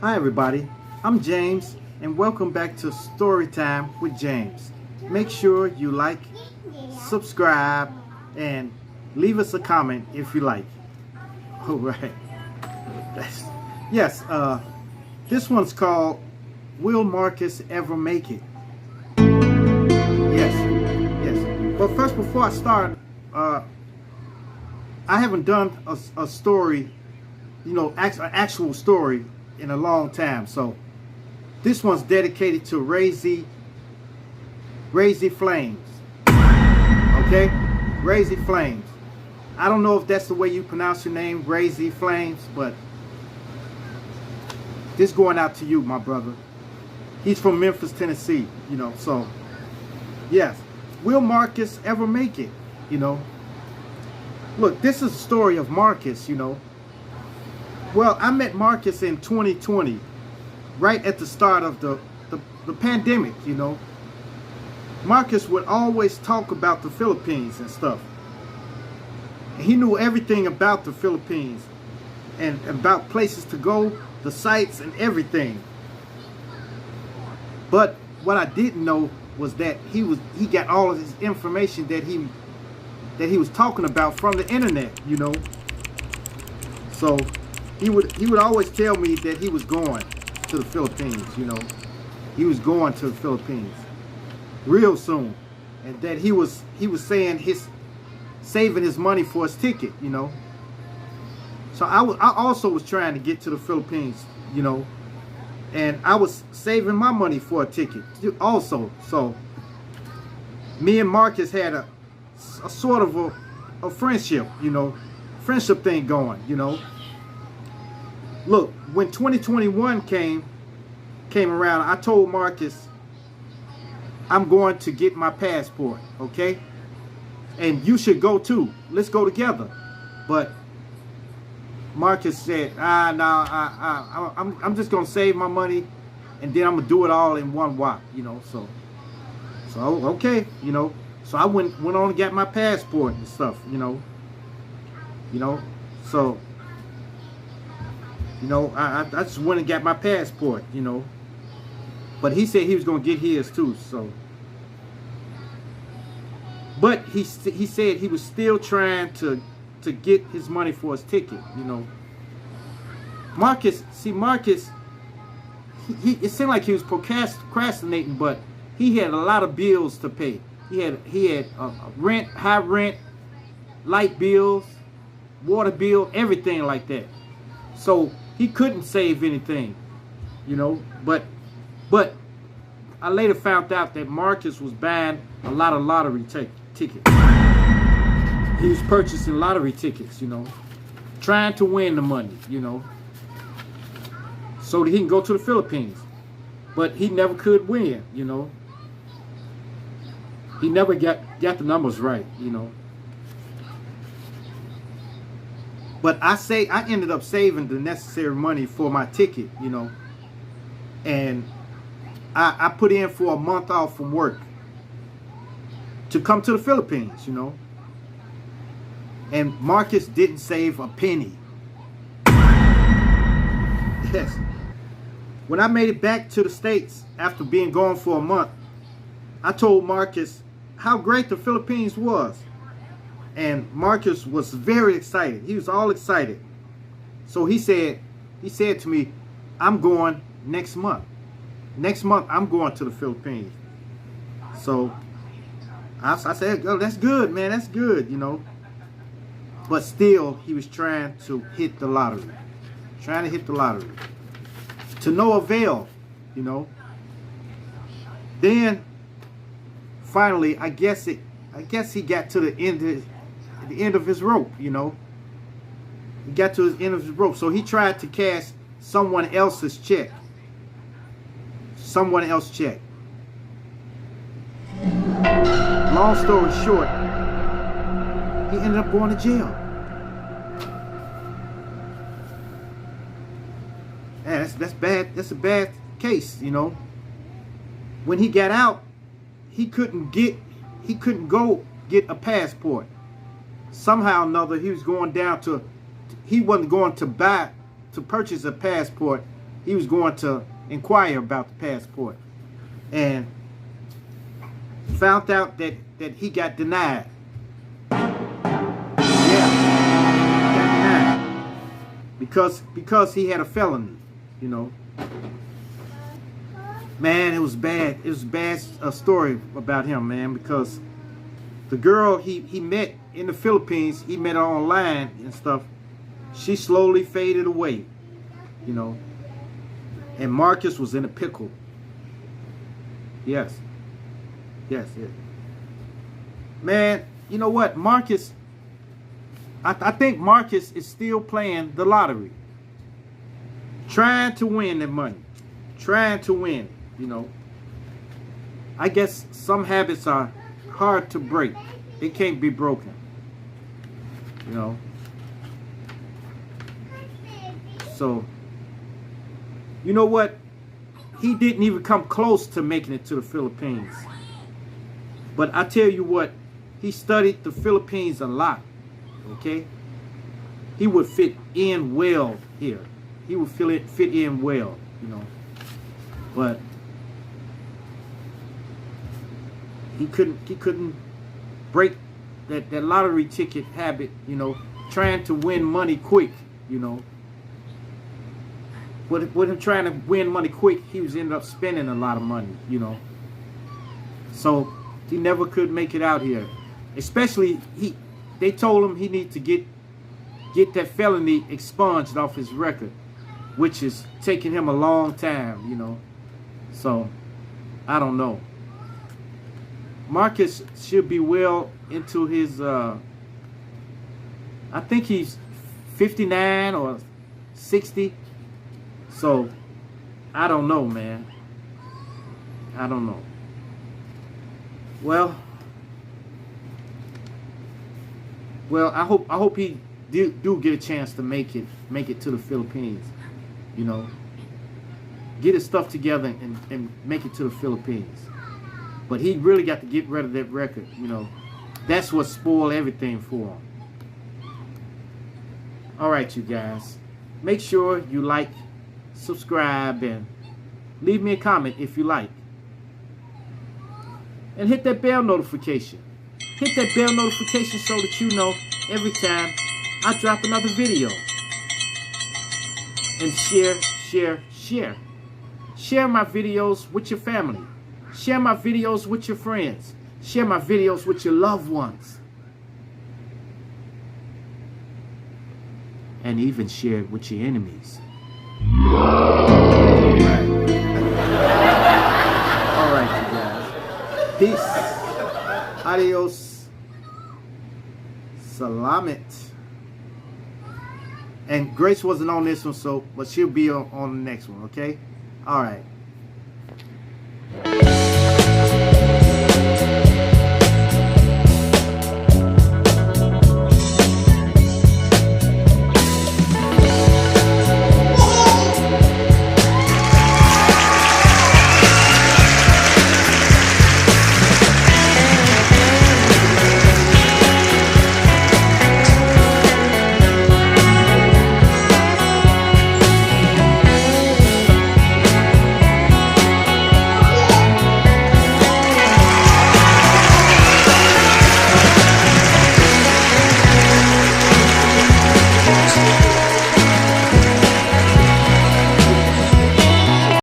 Hi everybody, I'm James and welcome back to Storytime with James. Make sure you like, subscribe, and leave us a comment if you like. Alright. Yes, this one's called Will Marcus Ever Make It? Yes. But first, before I start, I haven't done a story, an actual story in a long time. So this one's dedicated to Razy Flames. Okay? Razy Flames. I don't know if that's the way you pronounce your name, Razy Flames, but this going out to you, my brother. He's from Memphis, Tennessee, so yes. Will Marcus ever make it? Look, this is a story of Marcus, Well, I met Marcus in 2020, right at the start of the pandemic, Marcus would always talk about the Philippines and stuff. He knew everything about the Philippines and about places to go, the sites and everything. But what I didn't know was that he got all of his information that he was talking about from the internet, So he would always tell me that he was going to the Philippines, He was going to the Philippines real soon, and that he was saying saving his money for his ticket, So I also was trying to get to the Philippines, and I was saving my money for a ticket also. So me and Marcus had a sort of a friendship, friendship thing going, Look, when 2021 came around, I told Marcus, I'm going to get my passport, okay? And you should go too. Let's go together. But Marcus said, I'm just going to save my money and then I'm going to do it all in one whop, So okay, So I went on and got my passport and stuff, So I just went and got my passport, But he said he was going to get his too, so. But he said he was still trying to get his money for his ticket, Marcus, it seemed like he was procrastinating, but he had a lot of bills to pay. He had rent, high rent, light bills, water bill, everything like that. So he couldn't save anything, But I later found out that Marcus was buying a lot of lottery tickets. He was purchasing lottery tickets, trying to win the money, so that he can go to the Philippines. But he never could win, He never got the numbers right, But I ended up saving the necessary money for my ticket, And I put in for a month off from work to come to the Philippines, And Marcus didn't save a penny. Yes. When I made it back to the States after being gone for a month, I told Marcus how great the Philippines was. And Marcus was very excited. He was all excited. So he said to me, I'm going next month. Next month, I'm going to the Philippines. So I said, oh, that's good, man. That's good, But still, he was trying to hit the lottery. Trying to hit the lottery. To no avail, Then, finally, I guess he got to the end of his rope, He got to the end of his rope. So he tried to cash someone else's check. Someone else's check. Long story short, he ended up going to jail. Yeah, that's bad. That's a bad case, When he got out, he couldn't go get a passport. Somehow or another, he wasn't going to purchase a passport he was going to inquire about the passport, and found out that he got denied. Yeah, he got denied because he had a felony. You know, man, it was bad. It was a bad story about him, man, because the girl he met in the Philippines, he met her online and stuff. She slowly faded away, you know. And Marcus was in a pickle. Yes. Yes, yes. Man, you know what? Marcus, I think Marcus is still playing the lottery. Trying to win that money. Trying to win, you know. I guess some habits are hard to break. They can't be broken. You know. So, you know what? He didn't even come close to making it to the Philippines. But I tell you what, he studied the Philippines a lot. Okay? He would fit in well here. He would fit in well, you know. But he couldn't break that lottery ticket habit, you know, trying to win money quick, you know. With him trying to win money quick, he was ended up spending a lot of money, you know. So he never could make it out here. Especially they told him he needed to get that felony expunged off his record, which is taking him a long time, you know. So I don't know. Marcus should be well into his I think he's 59 or 60. So I don't know, man. I don't know. Well, I hope he do get a chance to make it to the Philippines. You know, get his stuff together and make it to the Philippines. But he really got to get rid of that record. You know, that's what spoiled everything for him. All right, you guys, make sure you like, subscribe, and leave me a comment if you like. And hit that bell notification. Hit that bell notification so that you know every time I drop another video. And share. Share my videos with your family. Share my videos with your friends. Share my videos with your loved ones. And even share it with your enemies. Alright, you guys. Peace. Adios. Salamat. And Grace wasn't on this one, but she'll be on the next one, okay? Alright.